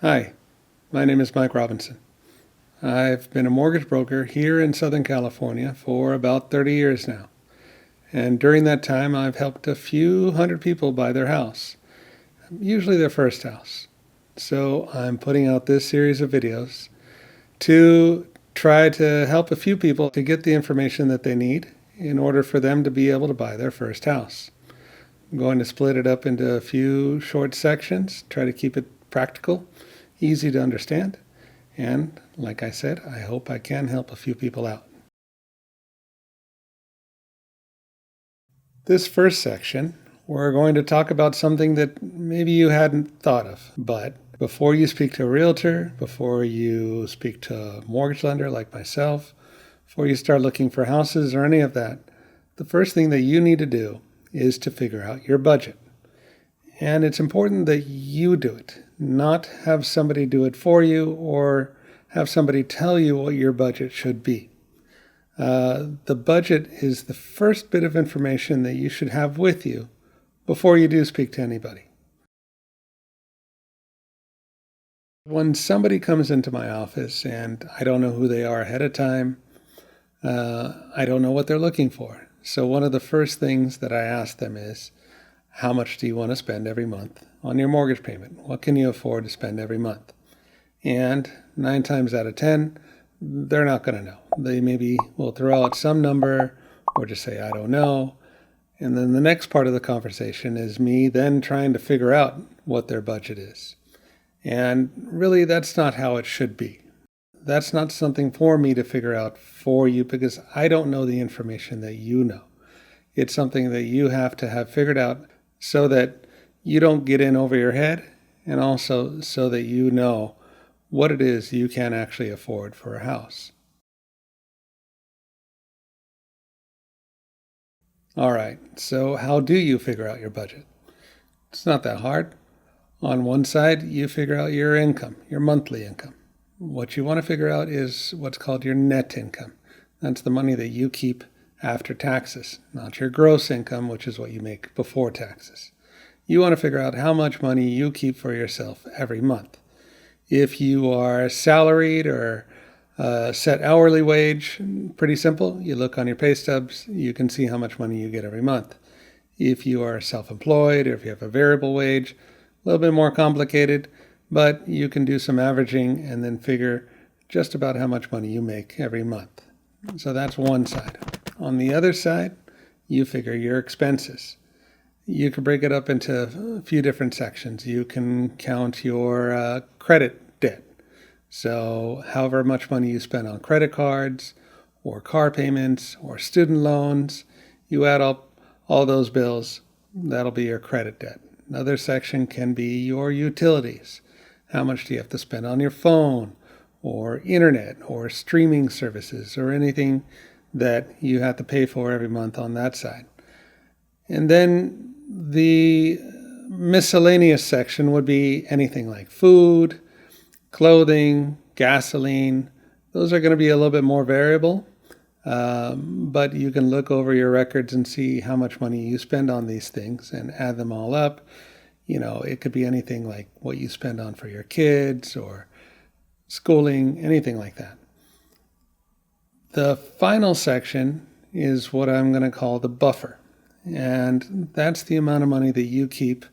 Hi, my name is Mike Robinson. I've been a mortgage broker here in Southern California for about 30 years now. And during that time, I've helped a few hundred people buy their house, usually their first house. So I'm putting out this series of videos to try to help a few people to get the information that they need in order for them to be able to buy their first house. I'm going to split it up into a few short sections, try to keep it practical, easy to understand. And like I said, I hope I can help a few people out. This first section, we're going to talk about something that maybe you hadn't thought of. But before you speak to a realtor, before you speak to a mortgage lender like myself, before you start looking for houses or any of that, the first thing that you need to do is to figure out your budget. And it's important that you do it, not have somebody do it for you or have somebody tell you what your budget should be. The budget is the first bit of information that you should have with you before you do speak to anybody. When somebody comes into my office and I don't know who they are ahead of time, I don't know what they're looking for. So one of the first things that I ask them is, how much do you want to spend every month on your mortgage payment? What can you afford to spend every month? And 9 times out of 10, they're not going to know. They maybe will throw out some number or just say, I don't know. And then the next part of the conversation is me then trying to figure out what their budget is. And really, that's not how it should be. That's not something for me to figure out for you because I don't know the information that you know. It's something that you have to have figured out so that you don't get in over your head and also so that you know what it is you can actually afford for a house. All right, so how do you figure out your budget? It's not that hard. On one side, you figure out your income, your monthly income. What you want to figure out is what's called your net income. That's the money that you keep after taxes, not your gross income, which is what you make before taxes. You want to figure out how much money you keep for yourself every month. If you are salaried or set hourly wage, pretty simple. You look on your pay stubs, you can see how much money you get every month. If you are self-employed or if you have a variable wage, a little bit more complicated, but you can do some averaging and then figure just about how much money you make every month. So that's one side. On the other side, you figure your expenses. You can break it up into a few different sections. You can count your credit debt. So however much money you spend on credit cards or car payments or student loans, you add up all those bills, that'll be your credit debt. Another section can be your utilities. How much do you have to spend on your phone or internet or streaming services or anything that you have to pay for every month on that side? And then the miscellaneous section would be anything like food, clothing, gasoline. Those are going to be a little bit more variable, but you can look over your records and see how much money you spend on these things and add them all up. You know, it could be anything like what you spend on for your kids or schooling, anything like that. The final section is what I'm going to call the buffer. And that's the amount of money that you keep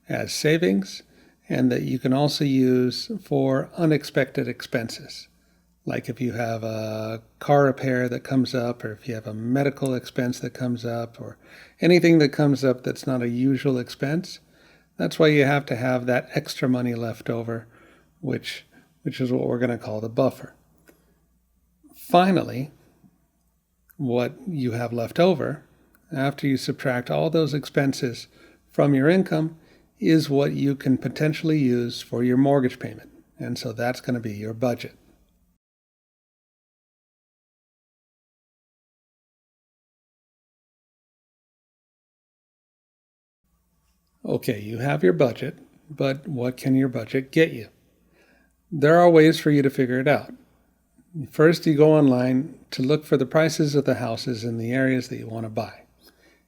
as savings and that you can also use for unexpected expenses. Like if you have a car repair that comes up, or if you have a medical expense that comes up, or anything that comes up that's not a usual expense. That's why you have to have that extra money left over, which is what we're going to call the buffer. Finally, what you have left over, after you subtract all those expenses from your income, is what you can potentially use for your mortgage payment. And so that's going to be your budget. Okay, you have your budget, but what can your budget get you? There are ways for you to figure it out. First, you go online to look for the prices of the houses in the areas that you want to buy.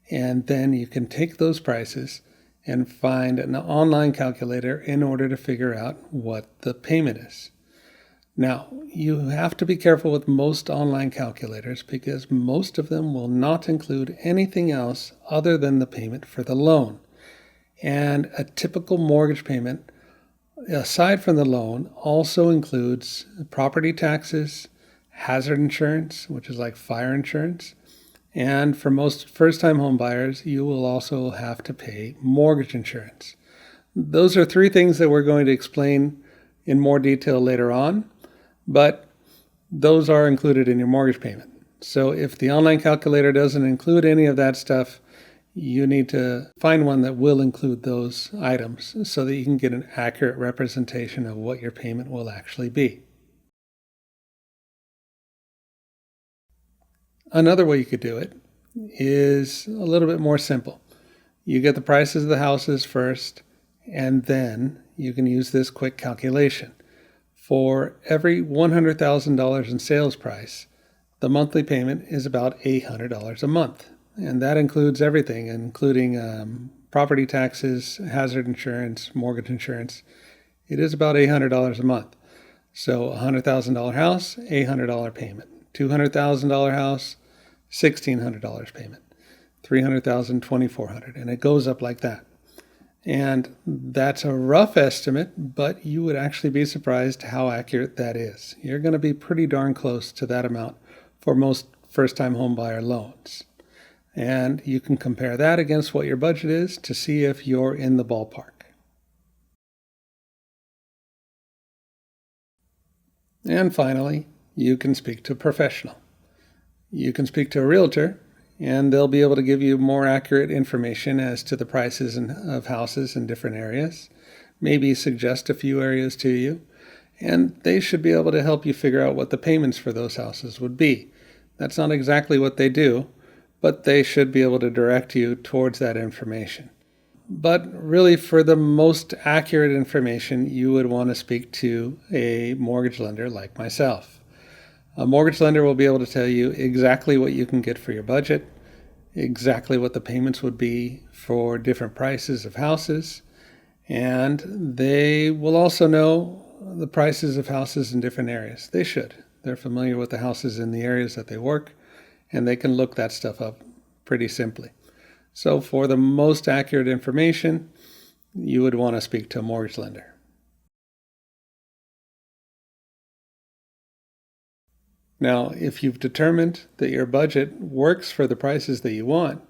And then you can take those prices and find an online calculator in order to figure out what the payment is. Now, you have to be careful with most online calculators because most of them will not include anything else other than the payment for the loan. And a typical mortgage payment, aside from the loan, also includes property taxes, hazard insurance, which is like fire insurance, and for most first-time home buyers, you will also have to pay mortgage insurance. Those are three things that we're going to explain in more detail later on, but those are included in your mortgage payment. So if the online calculator doesn't include any of that stuff, you need to find one that will include those items so that you can get an accurate representation of what your payment will actually be. Another way you could do it is a little bit more simple. You get the prices of the houses first, and then you can use this quick calculation. For every $100,000 in sales price, the monthly payment is about $800 a month. And that includes everything, including property taxes, hazard insurance, mortgage insurance. It is about $800 a month. So a $100,000 house, $800 payment. $200,000 house, $1,600 payment. $300,000, $2,400, and it goes up like that. And that's a rough estimate, but you would actually be surprised how accurate that is. You're going to be pretty darn close to that amount for most first-time home buyer loans. And you can compare that against what your budget is to see if you're in the ballpark. And finally, you can speak to a professional. You can speak to a realtor, and they'll be able to give you more accurate information as to the prices of houses in different areas, maybe suggest a few areas to you, and they should be able to help you figure out what the payments for those houses would be. That's not exactly what they do, but they should be able to direct you towards that information. But really, for the most accurate information, you would want to speak to a mortgage lender like myself. A mortgage lender will be able to tell you exactly what you can get for your budget, exactly what the payments would be for different prices of houses, and they will also know the prices of houses in different areas. They should. They're familiar with the houses in the areas that they work, and they can look that stuff up pretty simply. So for the most accurate information, you would want to speak to a mortgage lender. Now, if you've determined that your budget works for the prices that you want,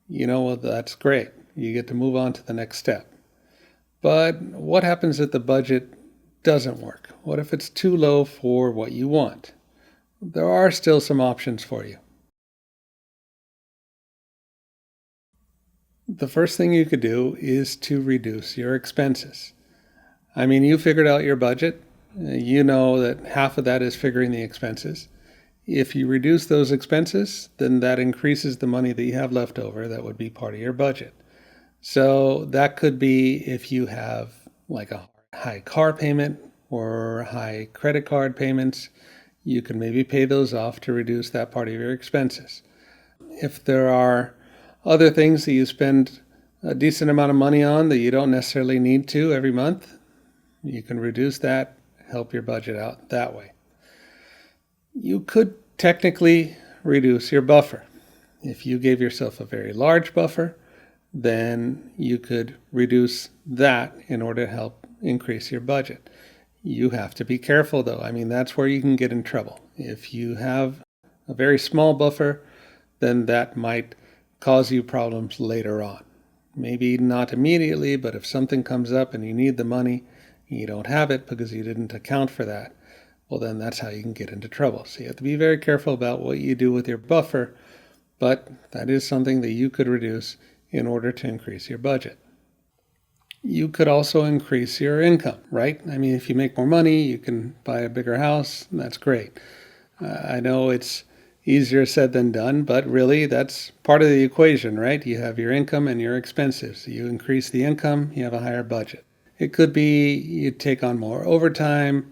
well, that's great. You get to move on to the next step. But what happens if the budget doesn't work? What if it's too low for what you want? There are still some options for you. The first thing you could do is to reduce your expenses. You figured out your budget. You know that half of that is figuring the expenses. If you reduce those expenses, then that increases the money that you have left over that would be part of your budget. So that could be if you have like a high car payment or high credit card payments, you can maybe pay those off to reduce that part of your expenses. If there are other things that you spend a decent amount of money on that you don't necessarily need to every month, you can reduce that, help your budget out that way. You could technically reduce your buffer. If you gave yourself a very large buffer, then you could reduce that in order to help increase your budget. You have to be careful though. That's where you can get in trouble. If you have a very small buffer, then that might cause you problems later on. Maybe not immediately, but if something comes up and you need the money, and you don't have it because you didn't account for that, well, then that's how you can get into trouble. So you have to be very careful about what you do with your buffer, but that is something that you could reduce in order to increase your budget. You could also increase your income, right? If you make more money, you can buy a bigger house. That's great. I know it's easier said than done, but really that's part of the equation, right? You have your income and your expenses. You increase the income, you have a higher budget. It could be you take on more overtime,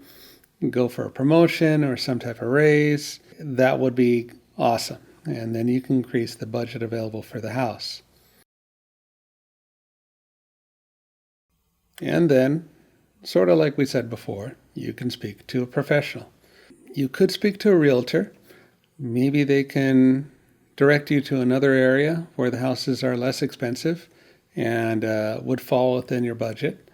go for a promotion or some type of raise. That would be awesome. And then you can increase the budget available for the house. And then, sort of like we said before, you can speak to a professional. You could speak to a realtor. Maybe they can direct you to another area where the houses are less expensive and would fall within your budget.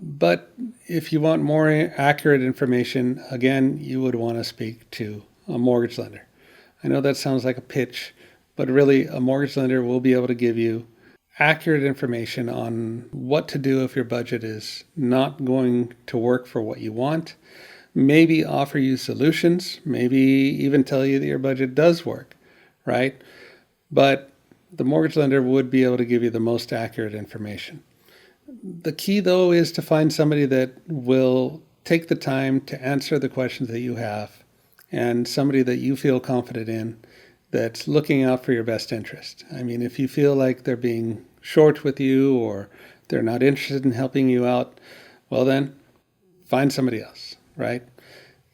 But if you want more accurate information, again, you would want to speak to a mortgage lender. I know that sounds like a pitch, but really a mortgage lender will be able to give you accurate information on what to do if your budget is not going to work for what you want. Maybe offer you solutions, maybe even tell you that your budget does work, right? But the mortgage lender would be able to give you the most accurate information. The key, though, is to find somebody that will take the time to answer the questions that you have and somebody that you feel confident in that's looking out for your best interest. I mean, if you feel like they're being short with you or they're not interested in helping you out, well, then find somebody else, right?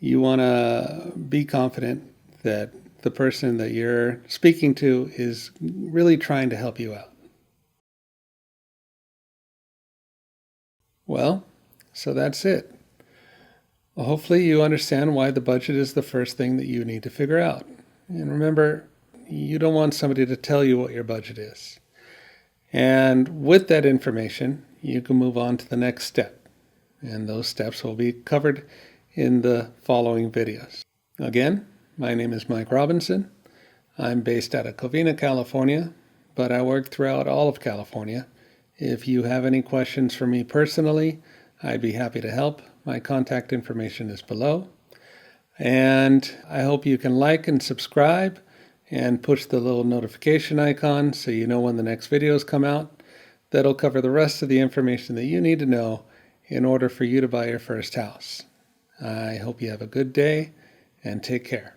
You want to be confident that the person that you're speaking to is really trying to help you out. Well, so that's it. Well, hopefully you understand why the budget is the first thing that you need to figure out. And remember, you don't want somebody to tell you what your budget is. And with that information, you can move on to the next step. And those steps will be covered in the following videos. Again, my name is Mike Robinson. I'm based out of Covina, California, but I work throughout all of California. If you have any questions for me personally, I'd be happy to help. My contact information is below. And I hope you can like and subscribe and push the little notification icon so you know when the next videos come out. That'll cover the rest of the information that you need to know in order for you to buy your first house. I hope you have a good day and take care.